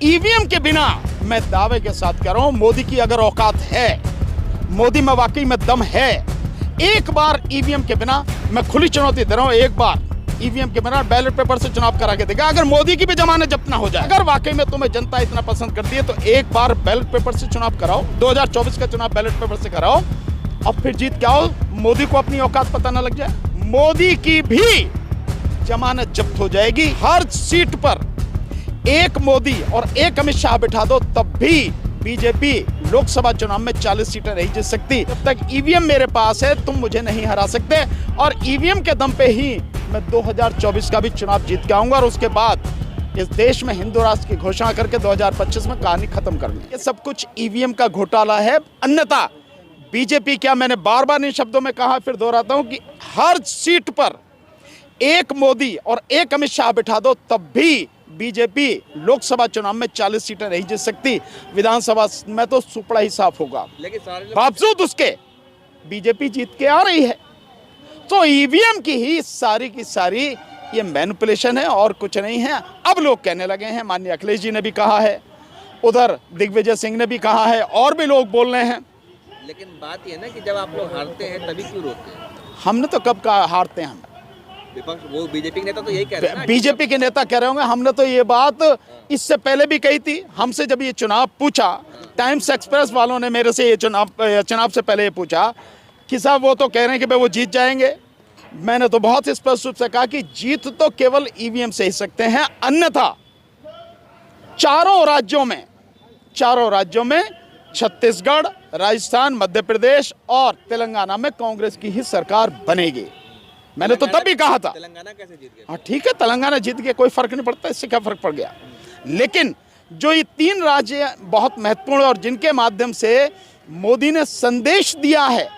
EVM के बिना मैं दावे के साथ कह रहा हूं, मोदी की अगर औकात है, मोदी में वाकई में दम है, एक बार ईवीएम के बिना, मैं खुली चुनौती दे रहा हूं, एक बार ईवीएम के बिना बैलेट पेपर से चुनाव करा के देगा। अगर मोदी की भी जमानत जब्त ना हो जाए, अगर वाकई में तुम्हें जनता इतना पसंद करती है, तो एक बार बैलेट पेपर से चुनाव कराओ, 2024 का चुनाव बैलेट पेपर से कराओ, अब फिर जीत के आओ। मोदी को अपनी औकात पता ना लग जाए, मोदी की भी जमानत जब्त हो जाएगी। हर सीट पर एक मोदी और एक अमित शाह बिठा दो, तब भी बीजेपी लोकसभा चुनाव में 40 सीटें नहीं जीत सकती। जब तक ईवीएम मेरे पास है, तुम मुझे नहीं हरा सकते, और ईवीएम के दम पे ही मैं 2024 का भी चुनाव जीत के आऊंगा, और उसके बाद इस देश में हिंदू राष्ट्र की घोषणा करके 2025 में कहानी खत्म करनी। ये सब कुछ ईवीएम का घोटाला है। अन्यथा बीजेपी क्या, मैंने बार बार इन शब्दों में कहा, फिर दोहराता हूं कि हर सीट पर एक मोदी और एक अमित शाह बिठा दो, तब भी बीजेपी लोकसभा चुनाव में 40 सीटें नहीं जीत सकती। विधानसभा में तो सुपड़ा ही साफ होगा। लेकिन बावजूद उसके बीजेपी जीत के आ रही है। तो ईवीएम की ही सारी की सारी ये मैनिपुलेशन है और कुछ नहीं है। अब लोग कहने लगे हैं, माननीय अखिलेश जी ने भी कहा है, उधर दिग्विजय सिंह ने भी कहा है, और भी लोग बोल रहे हैं। लेकिन बात ये है ना कि जब आप लोग हारते हैं तभी क्यों रोते हैं? हमने तो कब कहा हारते हैं हम? विपक्ष, वो बीजेपी के नेता तो यही कह रहे हैं ना। बीजेपी के नेता कह रहे होंगे, हमने तो ये बात इससे पहले भी कही थी। हमसे जब ये चुनाव पूछा, टाइम्स एक्सप्रेस वालों ने मेरे से ये चुनाव से पहले ये पूछा कि साहब वो तो कह रहे हैं कि भाई वो जीत जाएंगे। मैंने तो बहुत स्पष्ट रूप से कहा कि जीत तो केवल ईवीएम से ही सकते हैं, अन्यथा चारों राज्यों में छत्तीसगढ़, राजस्थान, मध्य प्रदेश और तेलंगाना में कांग्रेस की ही सरकार बनेगी। मैंने तो तब भी कहा था। तेलंगाना कैसे जीत गया? हाँ ठीक है, तेलंगाना जीत गया, कोई फर्क नहीं पड़ता, इससे क्या फर्क पड़ गया। लेकिन जो ये 3 राज्य बहुत महत्वपूर्ण और जिनके माध्यम से मोदी ने संदेश दिया है,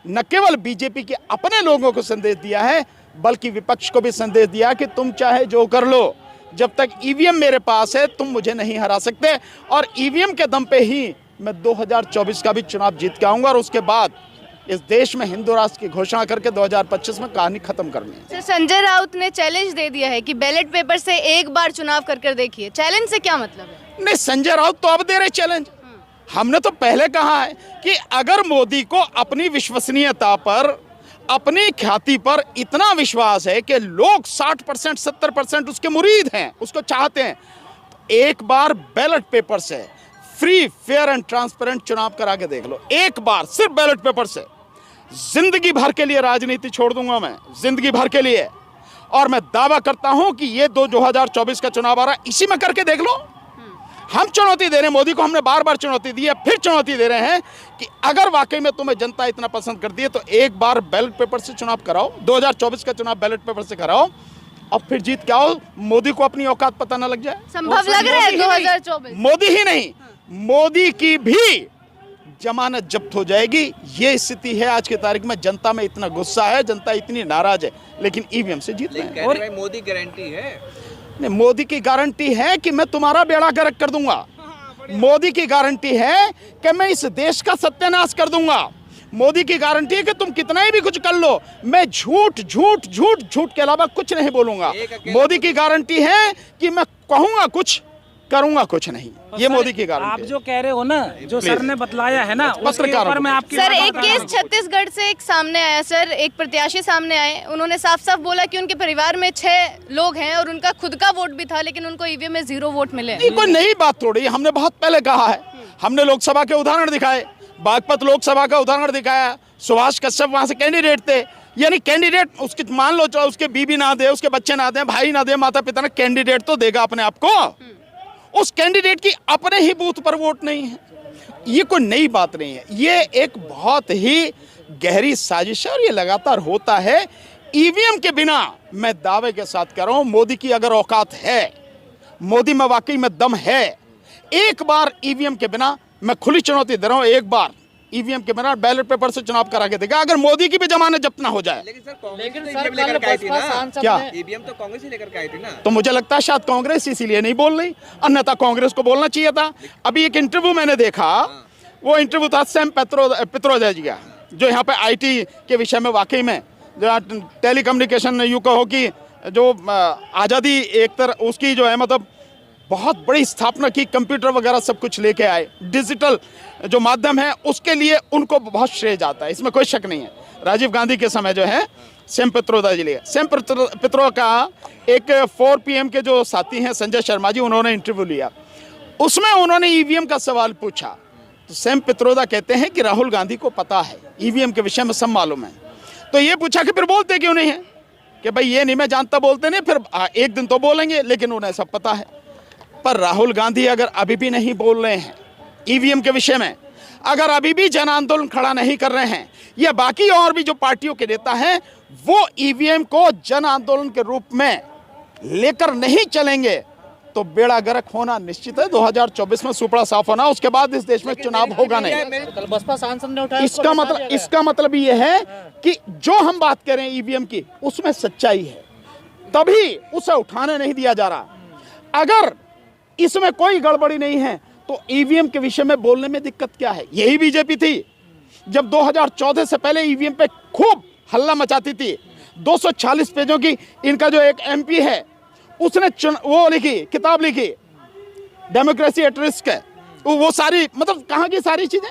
न केवल बीजेपी के अपने लोगों को संदेश दिया है, बल्कि विपक्ष को भी संदेश दिया कि तुम चाहे जो कर लो, जब तक ईवीएम मेरे पास है, तुम मुझे नहीं हरा सकते, और ईवीएम के दम पे ही मैं 2024 का भी चुनाव जीत के आऊंगा, और उसके बाद इस देश में हिंदू राष्ट्र की घोषणा करके 2025 में कहानी खत्म करनी है। संजय राउत ने चैलेंज दे दिया है कि बैलेट पेपर से एक बार चुनाव कर देखिए। चैलेंज से क्या मतलब है? नहीं, संजय राउत तो अब दे रहे चैलेंज। हमने तो पहले कहा है कि अगर मोदी को अपनी विश्वसनीयता पर, अपनी ख्याति पर इतना विश्वास है कि लोग 60% 70% उसके मुरीद हैं, उसको चाहते हैं, तो एक बार बैलेट पेपर से फ्री, फेयर एंड ट्रांसपेरेंट चुनाव करा के देख लो। एक बार सिर्फ बैलेट पेपर से। जिंदगी भर के लिए राजनीति छोड़ दूंगा मैं, जिंदगी भर के लिए, और मैं दावा करता हूं कि ये 2024 का चुनाव आ रहा है, इसी में करके देख लो। हम चुनौती दे रहे हैं मोदी को, हमने बार बार चुनौती दी है, फिर चुनौती दे रहे हैं कि अगर वाकई में तुम्हें जनता इतना पसंद करती है, तो एक बार बैलेट पेपर से चुनाव कराओ, 2024 का चुनाव बैलेट पेपर से कराओ, अब फिर जीत के आओ। मोदी को अपनी औकात पता ना लग जाए। संभव लग रहा है 2024? मोदी ही नहीं, मोदी की भी जमानत जब्त हो जाएगी। ये स्थिति है आज की तारीख में। जनता में इतना गुस्सा है, जनता इतनी नाराज है, लेकिन ईवीएम से जीत रहे हैं। और मोदी गारंटी है? नहीं, मोदी की गारंटी है कि मैं तुम्हारा बेड़ा गर्क कर दूंगा। मोदी की गारंटी है कि मैं इस देश का सत्यानाश कर दूंगा। मोदी की गारंटी है कि तुम कितना ही भी कुछ कर लो, मैं झूठ झूठ झूठ झूठ के अलावा कुछ नहीं बोलूंगा। मोदी की गारंटी है कि मैं कहूंगा कुछ, करूंगा कुछ नहीं। ये मोदी की गारंटी। आप जो कह रहे हो ना, जो सर ने बतलाया है ना, पत्रकारों में आपकी सर एक केस छत्तीसगढ़ से एक सामने आया सर, एक प्रत्याशी सामने आए, उन्होंने साफ साफ बोला कि उनके परिवार में 6 लोग हैं और उनका खुद का वोट भी था, लेकिन उनको ईवीएम में 0 वोट मिले। नहीं, कोई नई बात थोड़ी, हमने बहुत पहले कहा है। हमने लोकसभा के उदाहरण दिखाए, बागपत लोकसभा का उदाहरण दिखाया, सुभाष कश्यप वहां से कैंडिडेट थे, यानी कैंडिडेट उसकी मान लो चाहे उसके बीबी ना दे, उसके बच्चे ना दे, भाई ना दे, माता पिता ना, कैंडिडेट तो देगा अपने आप को। उस कैंडिडेट की अपने ही बूथ पर वोट नहीं है। ये कोई नई बात नहीं है, ये एक बहुत ही गहरी साजिश है और ये लगातार होता है। ईवीएम के बिना मैं दावे के साथ कह रहा हूं, मोदी की अगर औकात है, मोदी में वाकई में दम है, एक बार ईवीएम के बिना, मैं खुली चुनौती दे रहा हूं, एक बार ईवीएम के बिना बैलेट पेपर से चुनाव करा के देगा, अगर मोदी की भी जमानत जब्त ना हो जाए। लेकिन सर कांग्रेस लेकर के आई थी ना, क्या ईवीएम तो कांग्रेस ही लेकर के आई थी ना? तो मुझे लगता है शायद कांग्रेस इसीलिए नहीं बोल रही, अन्यथा कांग्रेस को बोलना चाहिए था। अभी एक इंटरव्यू मैंने देखा, वो इंटरव्यू था सैम पित्रोदा जी का, जो यहाँ पे आईटी के विषय में वाकई में जो टेलीकम्युनिकेशन यू कहो कि जो आज़ादी एक तरह उसकी जो है मतलब बहुत बड़ी स्थापना की, कंप्यूटर वगैरह सब कुछ लेके आए, डिजिटल जो माध्यम है उसके लिए उनको बहुत श्रेय जाता है, इसमें कोई शक नहीं है। राजीव गांधी के समय जो है सैम पित्रोदा जी लिए, सैम पित्रोदा का एक 4 PM के जो साथी हैं संजय शर्मा जी, उन्होंने इंटरव्यू लिया, उसमें उन्होंने ईवीएम का सवाल पूछा तो सैम पित्रोदा कहते हैं कि राहुल गांधी को पता है ईवीएम के विषय में, सब मालूम है। तो ये पूछा कि फिर बोलते क्यों नहीं है, कि भाई ये नहीं मैं जानता, बोलते नहीं, फिर एक दिन तो बोलेंगे, लेकिन उन्हें सब पता है। पर राहुल गांधी अगर अभी भी नहीं बोल रहे हैं ईवीएम के विषय में, अगर अभी भी जन आंदोलन खड़ा नहीं कर रहे हैं, या बाकी और भी जो पार्टियों के नेता हैं वो ईवीएम को जन आंदोलन के रूप में लेकर नहीं चलेंगे, तो बेड़ा गर्क होना निश्चित है। 2024 में सुपड़ा साफ होना, उसके बाद इस देश में चुनाव होगा नहीं। कल बसपा सांसद ने उठाया, इसका मतलब ये है कि जो हम बात कर रहे हैं ईवीएम की, उसमें सच्चाई है, तभी उसे उठाने नहीं दिया जा रहा। अगर इसमें कोई गड़बड़ी नहीं है तो ईवीएम के विषय में बोलने में दिक्कत क्या है? यही बीजेपी थी जब 2014 से पहले ईवीएम पे खूब हल्ला मचाती थी। 240 पेजों की इनका जो एक MP है उसने वो लिखी, किताब लिखी, डेमोक्रेसी एट रिस्क है, वो सारी, मतलब कहाँ की सारी चीजें।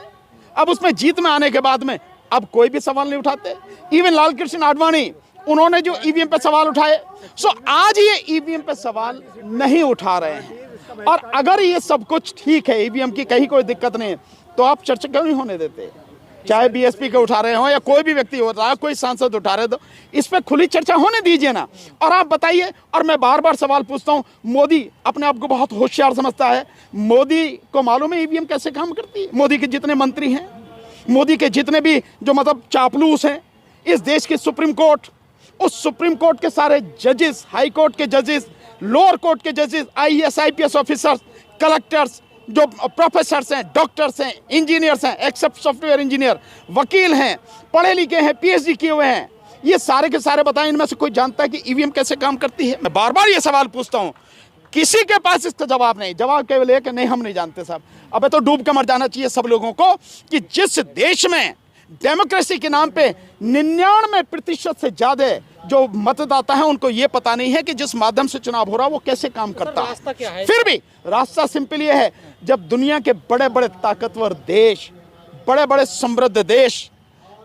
अब उसमें जीत में आने के बाद में अब कोई भी सवाल नहीं उठाते। इवन लाल कृष्ण आडवाणी, उन्होंने जो ईवीएम पे सवाल उठाए, सो आज ये ईवीएम पे सवाल नहीं उठा रहे हैं। और अगर ये सब कुछ ठीक है, ईवीएम की कहीं कोई दिक्कत नहीं है, तो आप चर्चा क्यों नहीं होने देते? चाहे BSP के उठा रहे हो या कोई भी व्यक्ति हो रहा है, कोई सांसद उठा रहे, तो इस पे खुली चर्चा होने दीजिए ना। और आप बताइए, और मैं बार बार सवाल पूछता हूँ, मोदी अपने आप को बहुत होशियार समझता है, मोदी को मालूम है ईवीएम कैसे काम करती है? मोदी के जितने मंत्री हैं, मोदी के जितने भी जो मतलब चापलूस हैं, इस देश की सुप्रीम कोर्ट, उस सुप्रीम कोर्ट के सारे जजेस, हाई कोर्ट के जजेस, लोअर कोर्ट के जजेस, IAS IPS ऑफिसर्स, कलेक्टर्स, जो प्रोफेसर्स हैं, डॉक्टर्स हैं, इंजीनियर्स हैं, एक्सेप्ट सॉफ्टवेयर इंजीनियर, वकील हैं, पढ़े लिखे हैं, PhD किए हुए हैं, ये सारे के सारे बताएं, इनमें से कोई जानता है कि ईवीएम कैसे काम करती है? मैं बार बार ये सवाल पूछता हूँ, किसी के पास इसका जवाब नहीं। जवाब केवल एक है, नहीं हम नहीं जानते साहब। अबे तो डूब के मर जाना चाहिए सब लोगों को कि जिस देश में डेमोक्रेसी के नाम पे 99% से ज्यादा जो मतदाता है उनको ये पता नहीं है कि जिस माध्यम से चुनाव हो रहा है वो कैसे काम करता है। रास्ता क्या है? फिर भी रास्ता सिंपल ये है, जब दुनिया के बड़े बड़े ताकतवर देश, बड़े बड़े समृद्ध देश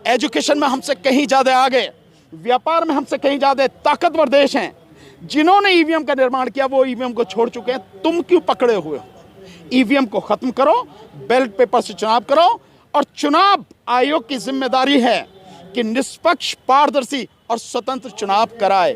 एजुकेशन में हमसे कहीं ज्यादा आगे, व्यापार में हमसे कहीं ज्यादा ताकतवर देश हैं, जिन्होंने ईवीएम का निर्माण किया, वो ईवीएम को छोड़ चुके हैं। तुम क्यों पकड़े हुए हो? ईवीएम को खत्म करो, बैलेट पेपर से चुनाव करो, और चुनाव आयोग की जिम्मेदारी है कि निष्पक्ष, पारदर्शी और स्वतंत्र चुनाव कराए।